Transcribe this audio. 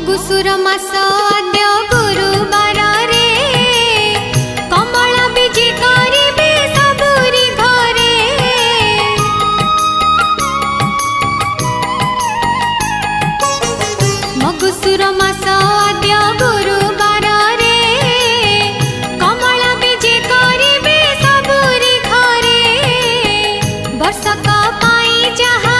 मगुसुर मास आद्य गुरुवार रे कमला बीजे करिबे सबुरी घरे। मगुसुर मास आद्य गुरुवार रे कमला बीजे करिबे सबुरी घरे। वर्षक पाई जहा